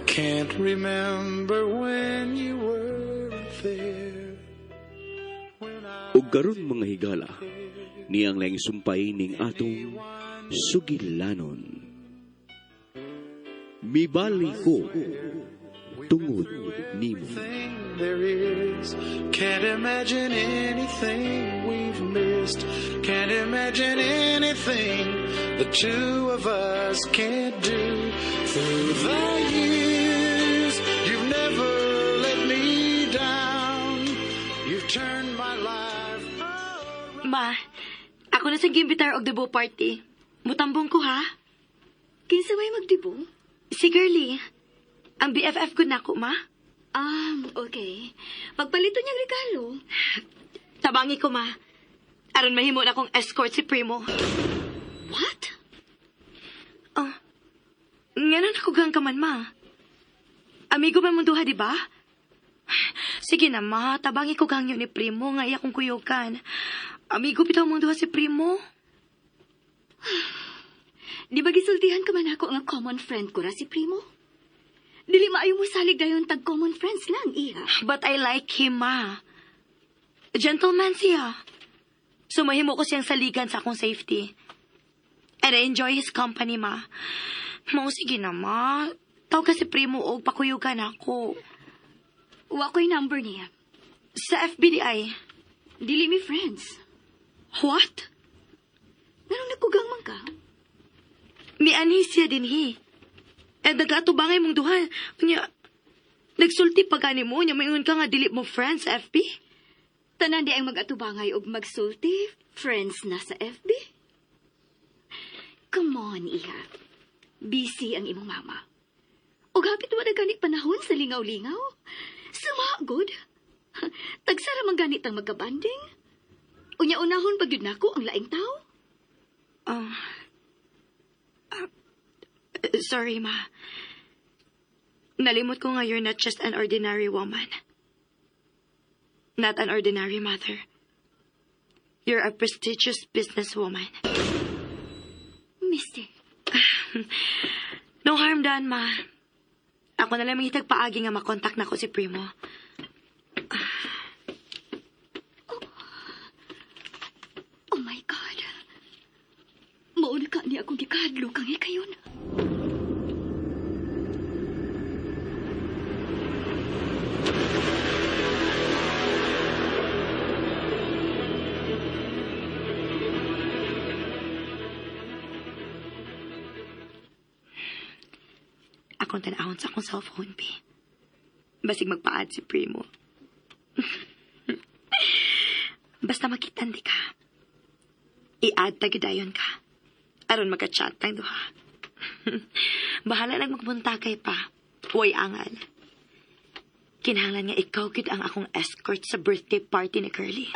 Can't remember when you were there. Ug karon mga higala, niyang laing sumpay ning atong sugilanon. Mibali ko tungod nimo. There is, can't imagine anything we've missed. Can't imagine anything the two of us can't do. Through the years, you've never let me down. You've turned my life around. Ma, ako na sa gimbitar og debo party. Mutambong ko ha? Kinsa may magdibo? Si Girlie. Ang BFF ko na ko, ma. Okay. Pagpalito niyang regalo. Tabangi ko, ma. Aron mahimo na akong escort si Primo. What? Oh, ngayon ako gang kaman, ma. Amigo ba mong duha, di ba? Sige na, ma. Tabangi ko gang yun ni Primo nga iya kong kuyokan. Amigo bitaw mong duha si Primo. Di ba gisultihan ka man ako nga common friend ko ra si Primo? Dili maayo mo salig dayon tag common friends lang, iha. But I like him, ma. Gentleman siya. Sumahimo ko siyang saligan sa akong safety. And I enjoy his company, ma. Mao sige na, ma. Tawag ka si Primo og pakuyugan ako. Wa ko'y number niya. Sa FBDI. Dili mi friends. What? Nganong nagkugang man ka? Mi ani siya din hi. Eh, nag-atubangay mong duha. Kanya, nagsulti pa gani mo. Nya maingon ka nga dili mo friends sa FB. Tanan di ang mag-atubangay og magsulti. Friends na sa FB. Come on, iha. Busy ang imong mama. Og hapit wa na gani panahon sa lingaw-lingaw. Sumagod. Tagsara man ganit ang magkabanding. Unya-unahon pag yun nako ang laing tao. Sorry, ma. Nalimot ko nga you're not just an ordinary woman. Not an ordinary mother. You're a prestigious businesswoman. Misty. No harm done, ma. Ako na lang mahitag paagi nga makontak na ko si Primo. Oh my God. Mauna ka niya akong gikadlo kang ikayon. Akong tanahon sa akong cellphone, P. Basig magpa-add si Primo. Basta makitan di ka. I-add tagidayon ka. Aron magka-chat lang duha. Bahala lang magmuntakay pa. Huwag angal. Kinahanglan nga ikaw gid ang akong escort sa birthday party ni Curly.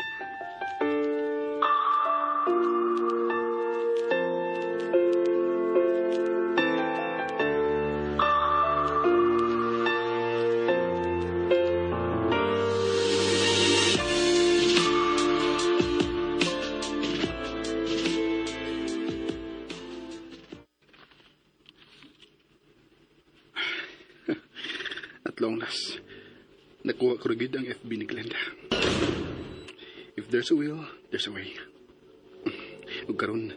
At long last, nakuha ko rigid ang FB ni Glenda. If there's a will, there's a way. Ug karon,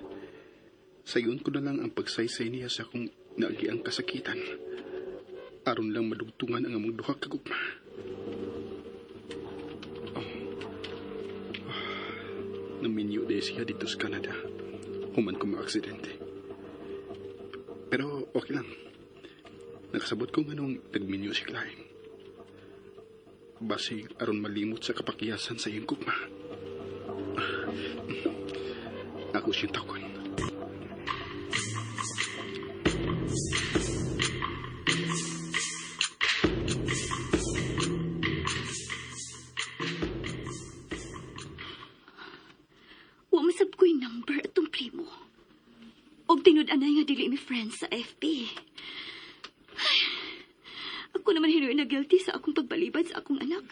sayon ko na lang ang pagsaysay niya sa akong naagiang kasakitan. Aron lang madugtungan ang among duha ka gugma. Naminyo din siya dito sa Canada. Human ko maaksidente. Pero okay lang. Nakasabot ko nganong nagminyo si Klein. Basig aron malimot sa kapakiyasan sa iyong gugma. Ako siyang takon. Wamasab ko'y number atong Primo. Og tinud-anay nga dili mi friends sa FB. Ay, ako naman hinuwi na guilty sa akong pagbalibad sa akong anak.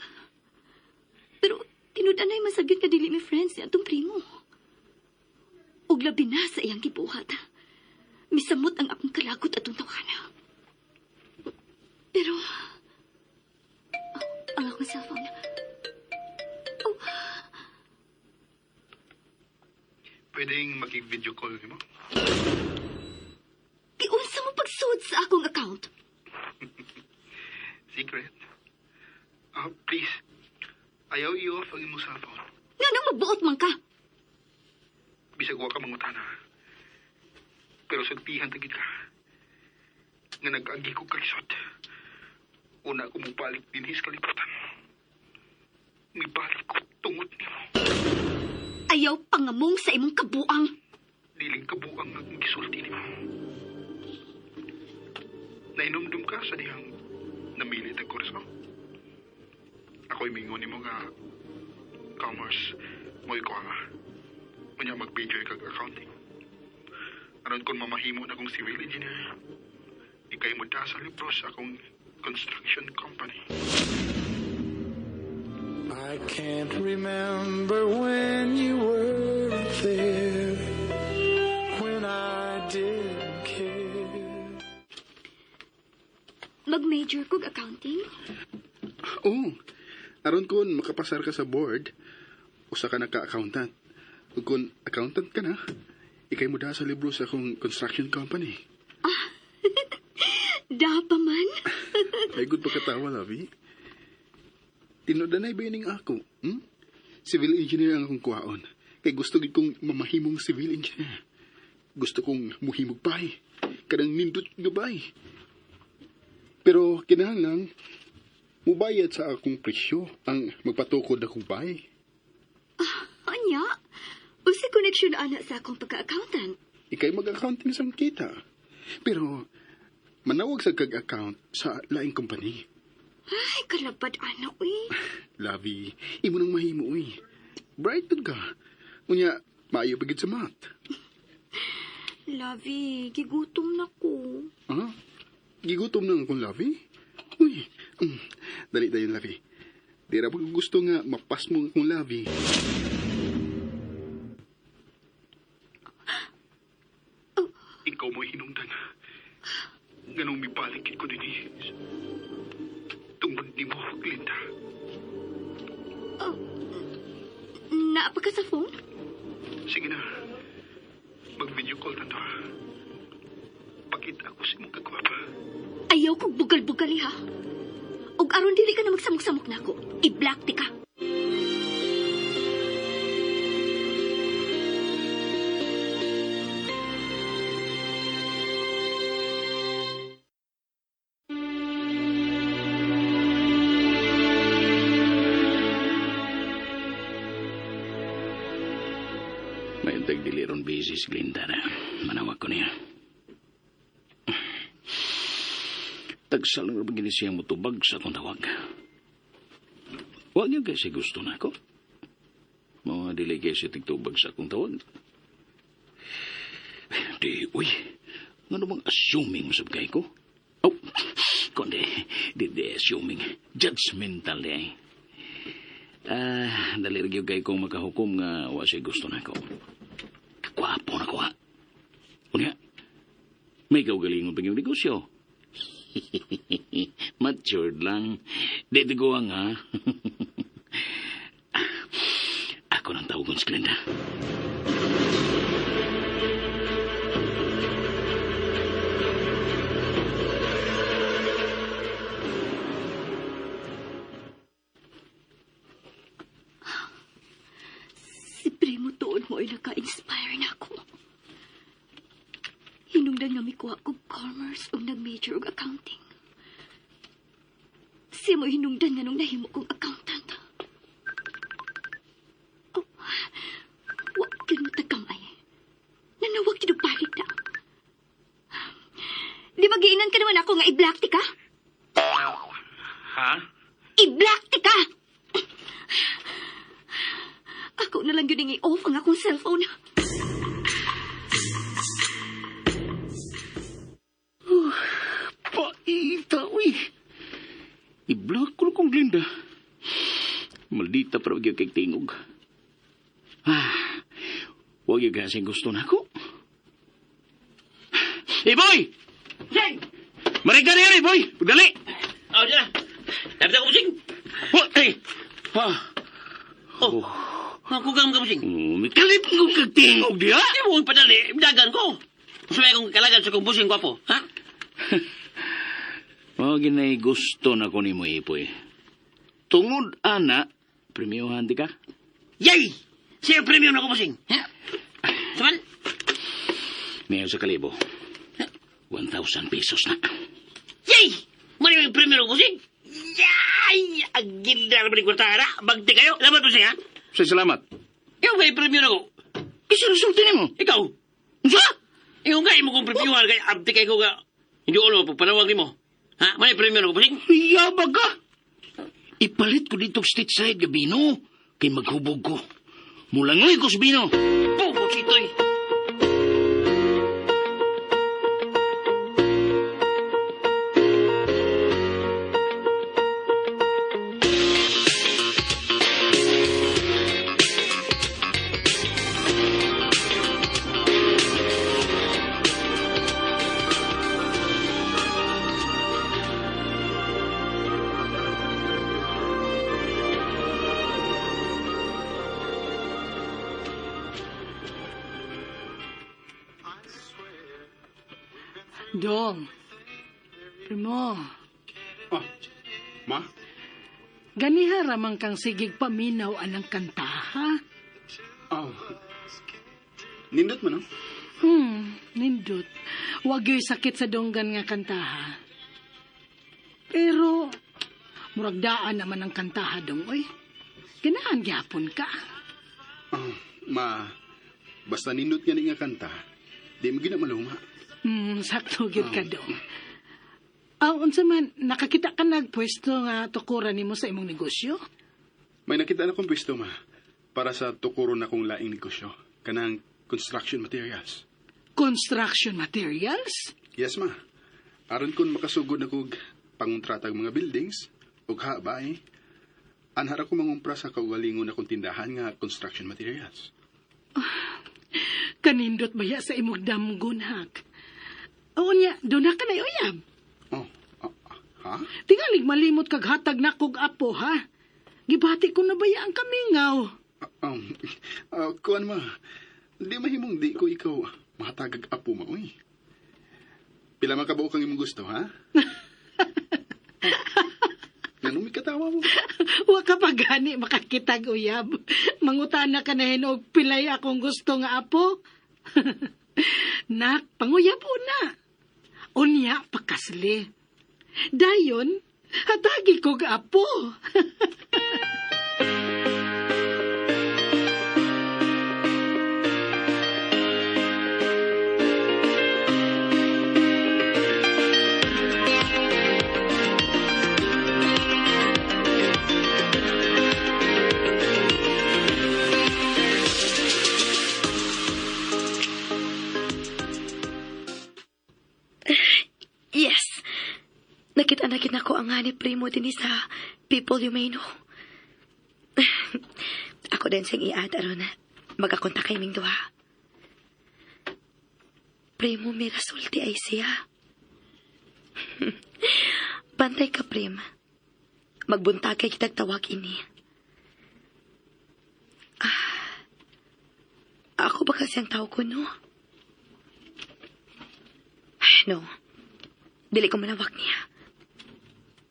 Pero tinud-anay masagit nga dili mi friends ni atong Primo. Og labi na sa iyang gibuhat. Misamot ang akong kalagot atong tawana. Pero, ang akong cellphone. Oh, Pwedeng makig-video call mo? giunsa mo pagsud sa akong account? Secret? Please. Ayaw i-off ang imong cellphone. Nga nang mabuot man ka. Bisag wa ka mangutana. Pero sultihan tagid ka. Nga nag-agi ko kalisod. Una ko mong balik din his kalibutan. May balik ko tungod nimo. Ayaw pangamong sa imong kabuang. Diling kabuang akong gisulti nimo. Nainumdum ka sa dihang namilit ang kurso. Ako'y mingon nimo nga commerce mo'y ko nga. Unya mag-major kag accounting. Aron kon mamahimo na kong civil engineer. Ikay mo da sa libro sa akong construction company. I can't remember when you were there, when I didn't care. Mag-major kog accounting? Oo. Aron kon makapasar ka sa board, usa ka nagka-accountant. Ug kun accountant ka na, ikay mo da sa libro sa akong construction company. Da pa man? Ay, good pagkatawa, Lavi. Tinodanay ba yaning ako? Civil engineer ang akong kuhaon. Kay gusto gid kong mamahimong civil engineer. Gusto kong muhimog bay. Kadang nindot nga bay. Pero kinahanglan, mubayad sa akong presyo ang magpatukod akong bay. Anya? Usa connection ana sa akong pagka-accountant. Ikay mag-accounting sa kita. Pero, manawag sa kag-account sa laing company. Ay, kalabad ana, uy. Lavi, imo nang mahimo, uy. Bright good ka. Unya, maayo pagid sa math. Lavi, gigutom na ko. Ha? Gigutom na akong Lavi? Uy, dali tayo, Lavi. Di ra pag gusto nga mapas mo akong Lavi. Ikaw mo'y hinungdan. Ganong mibalik ko din eh. Tungod ni mo, Glinda. Naapa ka sa phone? Sige na. Mag-video call na to. Pakita ko si mong kagwapa. Ayaw kong bugal-bugali, ha? Og aron dili ka na magsamok-samok na ako. I-black ti ka. May tagdiliron busy si Glinda na. Manawag ko niya. Tagsal nga begini siya mutubag sa akong tawag. Huwag niya kasi gusto na ako. Mga dili kasi tigtubag sa akong tawag. Di, uy. Ano bang assuming masab kay ko? Oh, kundi, di assuming. Judgmental eh. Dali rin kay kong makahukom nga wa siya gusto na ako. Kakwapo na ko ha. Unya, may kaugalingon pag yung negosyo. Matured lang. Di tiguang ha. Ako nang tawagon si Glenda. Si Primo tuod mo ay naka-inspire na ako. Hinungdan nga mikuha ko commerce o nag-major og accounting. Si mo hinungdan nga nung nahimo kong accountant. Oh, wag yun mo tagamay. Nanawag yun balik na. Di ba giinan ka naman ako nga i-black ti ka? Ha? I-black ti ka! Ako na lang yun i-off ang akong cellphone. Paita, uy. I-block ko kong Glinda. Maldita para wag yung kay tingog. Wag yung kasi gusto na ako. Boy! Jeng! Mariga na yun, boy! Pagdali! Oh. Ako kang kabusing. Kalip ko kagtingog diha. Di mo padali, dagan ko. Masaya akong kalagan sa kong busing gwapo, ha? Mga ginay gusto na ko ni mo, Ipoy. Tungod, ana, premiuhan di ka? Yay! Siya premium na ko busing. Ha? Saman? Ngayon sa kalibo. 1,000 pesos na. Yay! Mali yung premium na ko busing. Yay! Ang ganda naman yung kwartara. Bagti kayo. Laman busing, ha? Say salamat. Ikaw may premium na ko. Isa-resulti ni mo. Ikaw. Sa? Ikaw nga, imo kong premiuhan kay abdi kay ko ka. Hindi ko alam, panawag ni mo. Ha? Mali premium na ko busing. Yabag ka. Ipalit ko dito stateside gabino. Kay maghubog ko. Mulangoy ko sa bino. Pugo sitoy. Dong, primo, Ma? ganiha ramang kang sigig paminaw anang kanta, ha? Nindot mo, no? Nindot. Wag yo'y sakit sa donggan nga kanta, ha? Pero, muragdaan naman ang kantaha dong, oy. Ganahan gyapon ka. Ma, basta nindot nga nga kanta, di mo ginamaluma. Sakto gyud ka dong. Unsa man, nakakita ka nagpwesto nga tukuran nimo sa imong negosyo? May nakita na kong pwesto, ma, para sa tukuron na kong laing negosyo, kanang construction materials. Construction materials? Yes, ma. Aron kun makasugod na kog panguntratag mga buildings, ug habay, anhara ko mangumpra sa kaugalingon na kong tindahan nga construction materials. Kanindot baya sa imong damgon, hak? O niya, doon na ka na uyab. Ha? Tingalig malimot kag hatag na kog apo, ha? Gibati ko na baya ang kamingaw. Kuan, ma, di mahimong di ko ikaw mahatagag apo mo, uy. Pila man kabuo kang imong gusto, ha? Nanumi katawa mo. Wa ka pa gani makakitag uyab. Mangutana ka na hinog pilay akong gusto nga apo. Nak, panguyab una. Unya pakasli. Dayon, hatagi ko ga apo. Yes. Nakita ko ang hanip primo din sa People You May Know. Ako din siyang i-add aron magakontak kay Ming duha. Primo may rasulti ay siya. Bantay ka, Prim. Magbuntag kay kitag tawag ini. Ako ba kasi ang tao ko, no? No. Dili ko manawag niya.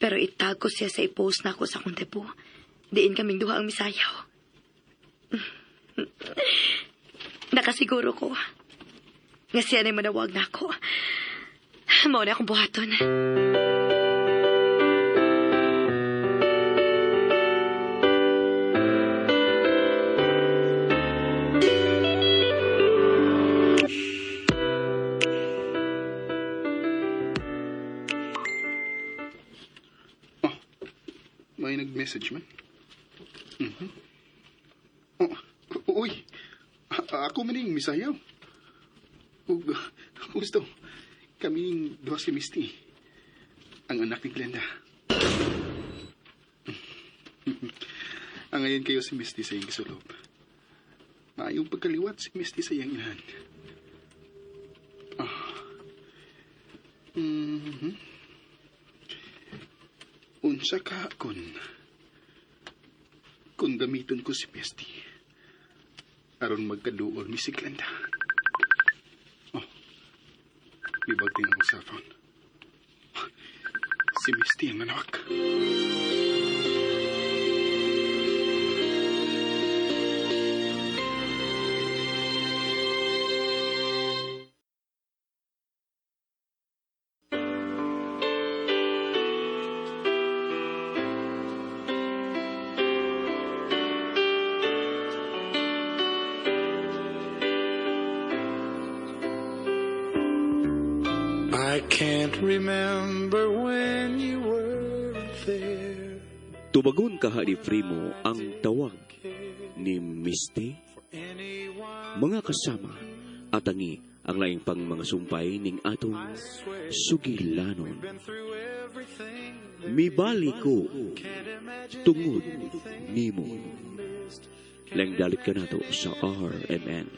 Pero itag ko siya sa i-post na ako sa akong depo. Diin kaming duha ang misayaw. Nakasiguro ko. Nga siya na'y manawag na ako. Mao na akong buhaton. May nag-message man. Uy, ako maning misayaw. Gusto, kaming duha si Misty. Ang anak ni Glenda. Ang ngayon kayo si Misty sa iyong kisulob. Maayong pagkaliwat si Misty sa iyong inahan. Unsa ka kon? kung gamiton ko si Misty aron magkaduol mi si Glenda. Oh, bibagting ang cellphone. Si Misty ang nanawag. I can't remember when you were there. Tubagon kaha ni Primo ang tawag ni Misty. Mga kasama at angi ang laing pang mga sumpay ning atong sugilanon. Mibali ko tungod nimo. Lang dalit ka nato sa RMN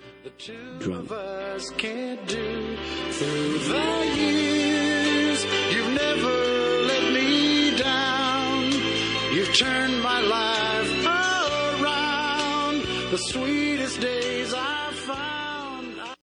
Drama. Us can't do through the years. You've never let me down. You've turned my life around. The sweet